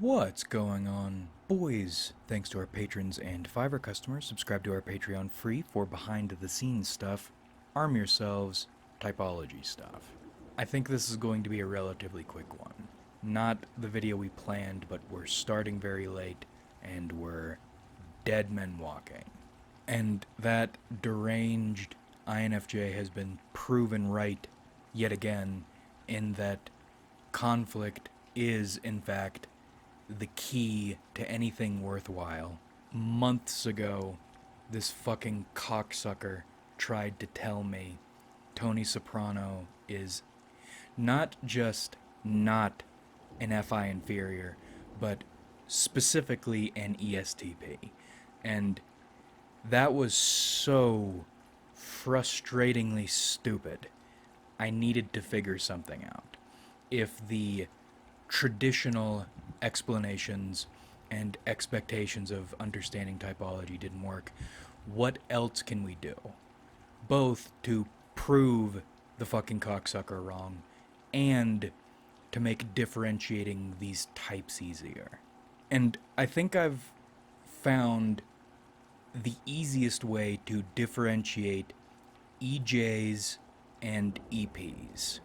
What's going on, boys? Thanks to our patrons and Fiverr customers, subscribe to our Patreon free for behind-the-scenes stuff, arm yourselves, typology stuff. I think this is going to be a relatively quick one. Not the video we planned, but we're starting very late, and we're dead men walking. And that deranged INFJ has been proven right yet again, in that conflict is, in fact, the key to anything worthwhile. Months ago, this fucking cocksucker tried to tell me Tony Soprano is not just not an FI inferior, but specifically an ESTP. And that was so frustratingly stupid. I needed to figure something out. If the traditional explanations and expectations of understanding typology didn't work, what else can we do? Both to prove the fucking cocksucker wrong and to make differentiating these types easier. And I think I've found the easiest way to differentiate EJs and EPs.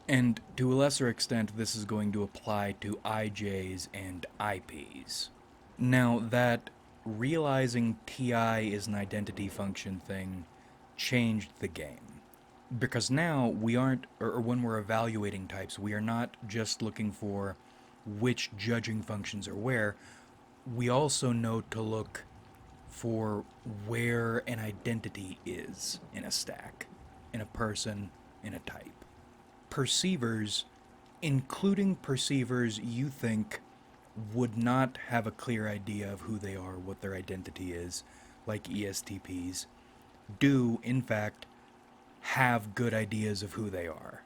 And to a lesser extent, this is going to apply to IJs and IPs. Now, that realizing TI is an identity function thing changed the game. Because now we aren't, or when we're evaluating types, we are not just looking for which judging functions are where. We also know to look for where an identity is in a stack, in a person, in a type. Perceivers, including perceivers you think would not have a clear idea of who they are, what their identity is, like ESTPs, do, in fact, have good ideas of who they are.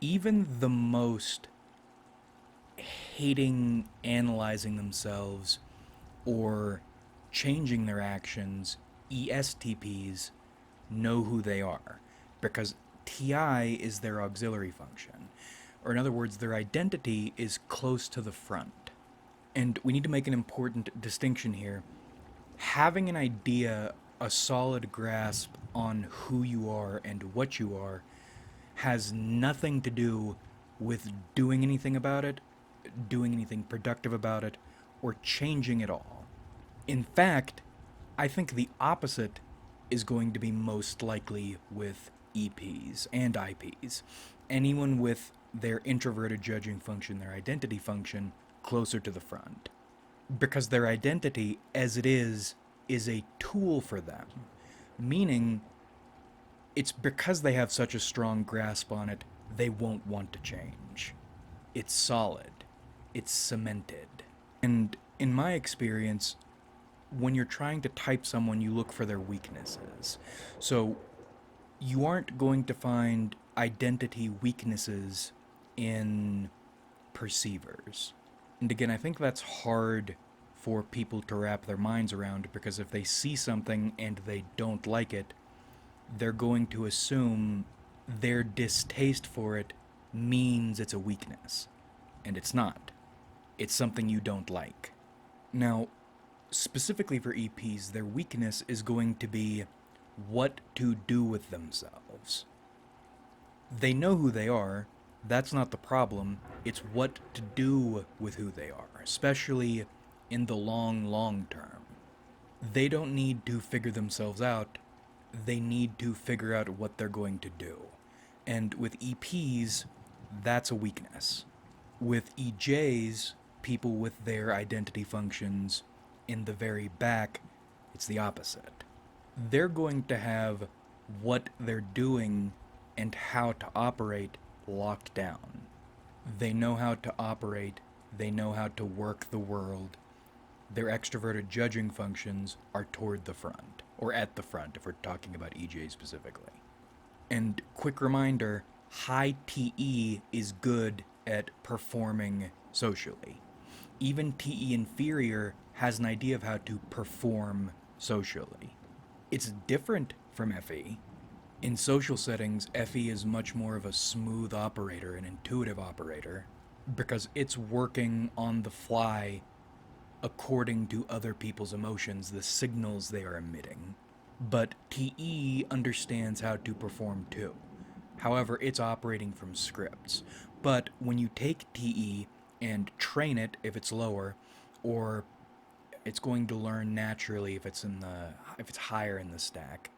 Even the most hating analyzing themselves or changing their actions ESTPs know who they are, because TI is their auxiliary function. Or in other words, their identity is close to the front. And we need to make an important distinction here. Having an idea, a solid grasp on who you are and what you are, has nothing to do with doing anything about it, doing anything productive about it, or changing it all. In fact, I think the opposite is going to be most likely with EPs and IPs. Anyone with their introverted judging function, their identity function, closer to the front. Because their identity, as it is a tool for them. Meaning, it's because they have such a strong grasp on it, they won't want to change. It's solid. It's cemented. And in my experience, when you're trying to type someone, you look for their weaknesses. So you aren't going to find identity weaknesses in perceivers. And again, I think that's hard for people to wrap their minds around, because if they see something and they don't like it, they're going to assume their distaste for it means it's a weakness. And it's not. It's something you don't like. Now, specifically for EPs, their weakness is going to be what to do with themselves. They know who they are, that's not the problem, it's what to do with who they are, especially in the long term. They don't need to figure themselves out, they need to figure out what they're going to do. And with EPs, that's a weakness. With EJs, people with their identity functions in the very back, it's the opposite. They're going to have what they're doing and how to operate locked down. They know how to operate, they know how to work the world. Their extroverted judging functions are toward the front, or at the front if we're talking about EJ specifically. And quick reminder, high TE is good at performing socially. Even TE inferior has an idea of how to perform socially. It's different from FE. In social settings, FE is much more of a smooth operator, an intuitive operator. because it's working on the fly according to other people's emotions, the signals they are emitting. But TE understands how to perform too. However, it's operating from scripts. But when you take TE and train it if it's lower, or it's going to learn naturally if it's higher in the stack,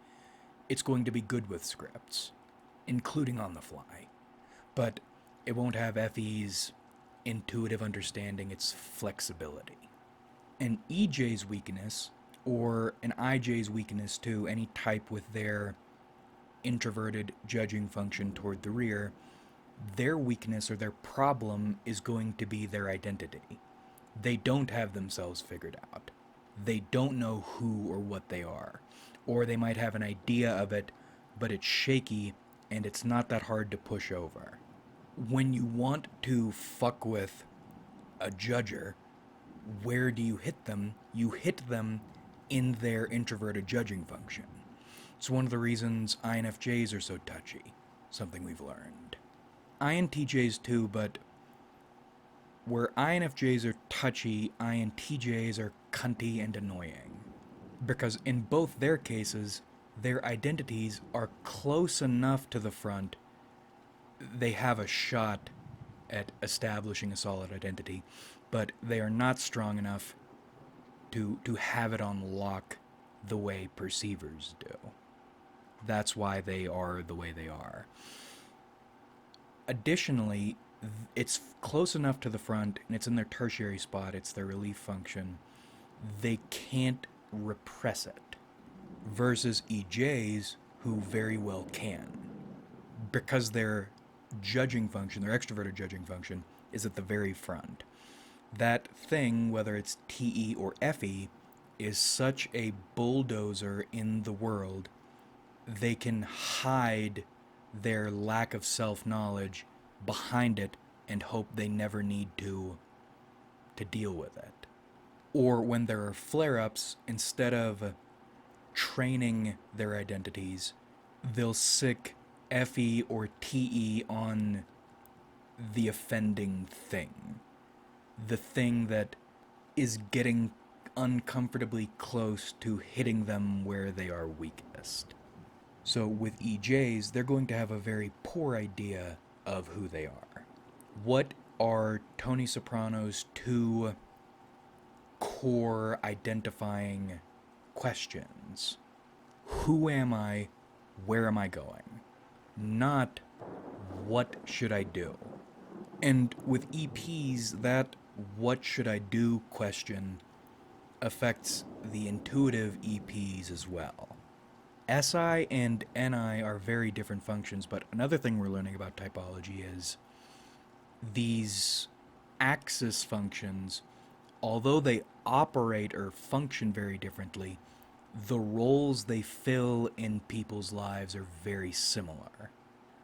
it's going to be good with scripts, including on the fly. But it won't have FE's intuitive understanding, its flexibility. An EJ's weakness, or an IJ's weakness to any type with their introverted judging function toward the rear, their weakness or their problem is going to be their identity. They don't have themselves figured out. They don't know who or what they are. Or they might have an idea of it, but it's shaky and it's not that hard to push over. When you want to fuck with a judger, where do you hit them? You hit them in their introverted judging function. It's one of the reasons INFJs are so touchy, something we've learned. INTJs too, but where INFJs are touchy, INTJs are cunty and annoying. Because in both their cases, their identities are close enough to the front, they have a shot at establishing a solid identity, but they are not strong enough to have it on lock the way perceivers do. That's why they are the way they are. Additionally, it's close enough to the front, and it's in their tertiary spot, it's their relief function, they can't repress it. Versus EJs, who very well can. Because their judging function, their extroverted judging function, is at the very front. That thing, whether it's TE or FE, is such a bulldozer in the world, they can hide their lack of self-knowledge behind it and hope they never need to deal with it. Or when there are flare-ups, instead of training their identities, they'll sick FE or TE on the offending thing. The thing that is getting uncomfortably close to hitting them where they are weakest. So with EJs, they're going to have a very poor idea of who they are. What are Tony Soprano's two core identifying questions? Who am I? Where am I going? Not what should I do? And with EPs, that what should I do question affects the intuitive EPs as well. SI and NI are very different functions, but another thing we're learning about typology is these axis functions, although they operate or function very differently, the roles they fill in people's lives are very similar.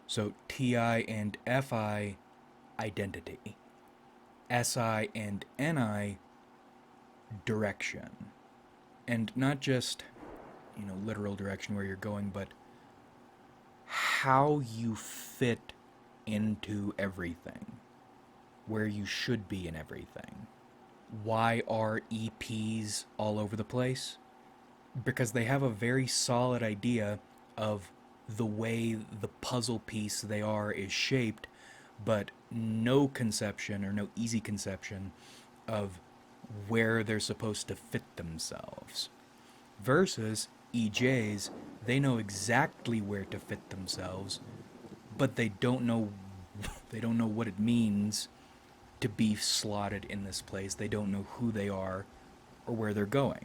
So TI and FI, identity. SI and NI, direction. And not just, literal direction where you're going, but how you fit into everything, where you should be in everything. Why are EPs all over the place? Because they have a very solid idea of the way the puzzle piece they are is shaped, but no conception or no easy conception of where they're supposed to fit themselves. Versus EJs, they know exactly where to fit themselves, but they don't know what it means to be slotted in this place. They don't know who they are or where they're going.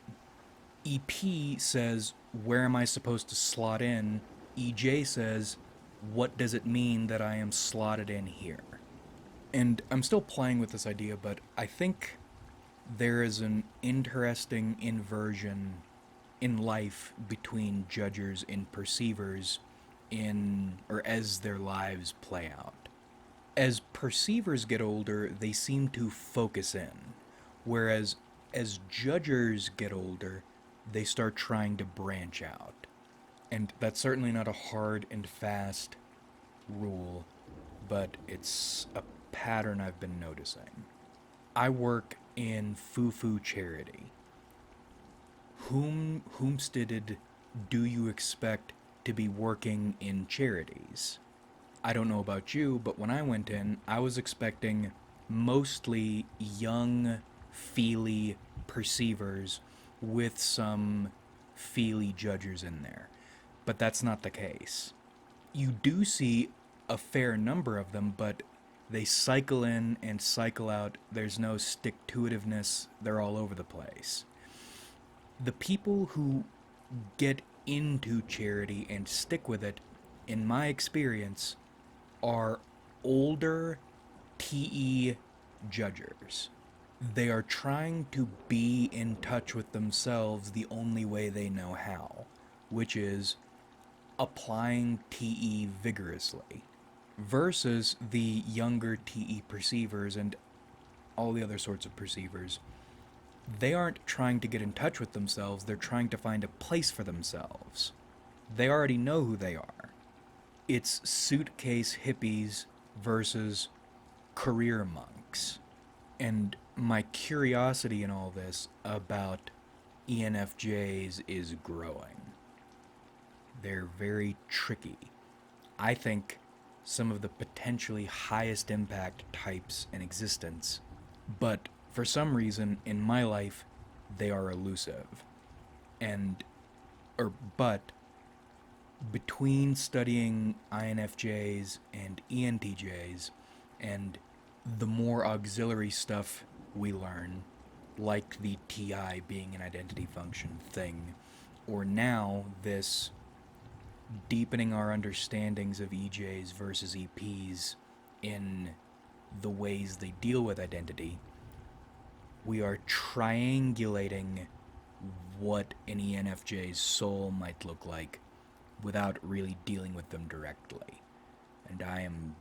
EP says, where am I supposed to slot in? EJ says, what does it mean that I am slotted in here? And I'm still playing with this idea, but I think there is an interesting inversion in life between judgers and perceivers as their lives play out. As perceivers get older, they seem to focus in, whereas as judgers get older, they start trying to branch out. And that's certainly not a hard and fast rule, but it's a pattern I've been noticing. I work in foo-foo charity. Whomsteaded do you expect to be working in charities? I don't know about you, but when I went in, I was expecting mostly young, feely perceivers with some feely judgers in there. But that's not the case. You do see a fair number of them, but they cycle in and cycle out. There's no stick to itiveness, they're all over the place. The people who get into charity and stick with it, in my experience, are older TE judgers. They are trying to be in touch with themselves the only way they know how, which is applying TE vigorously, versus the younger TE perceivers and all the other sorts of perceivers. They aren't trying to get in touch with themselves, they're trying to find a place for themselves. They already know who they are. It's suitcase hippies versus career monks. And my curiosity in all this about ENFJs is growing. They're very tricky. I think some of the potentially highest impact types in existence, but for some reason in my life they are elusive. And but between studying INFJs and ENTJs and the more auxiliary stuff we learn, like the TI being an identity function thing, or now this deepening our understandings of EJs versus EPs in the ways they deal with identity, we are triangulating what an ENFJ's soul might look like without really dealing with them directly. And I am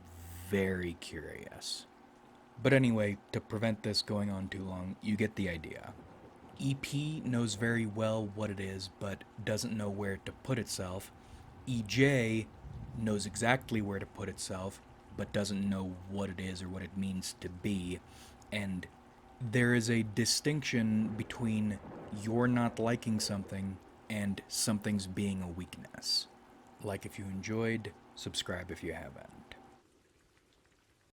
very curious. But anyway, to prevent this going on too long, you get the idea. EP knows very well what it is, but doesn't know where to put itself. EJ knows exactly where to put itself, but doesn't know what it is or what it means to be. And there is a distinction between you're not liking something and something's being a weakness. Like if you enjoyed, subscribe if you haven't.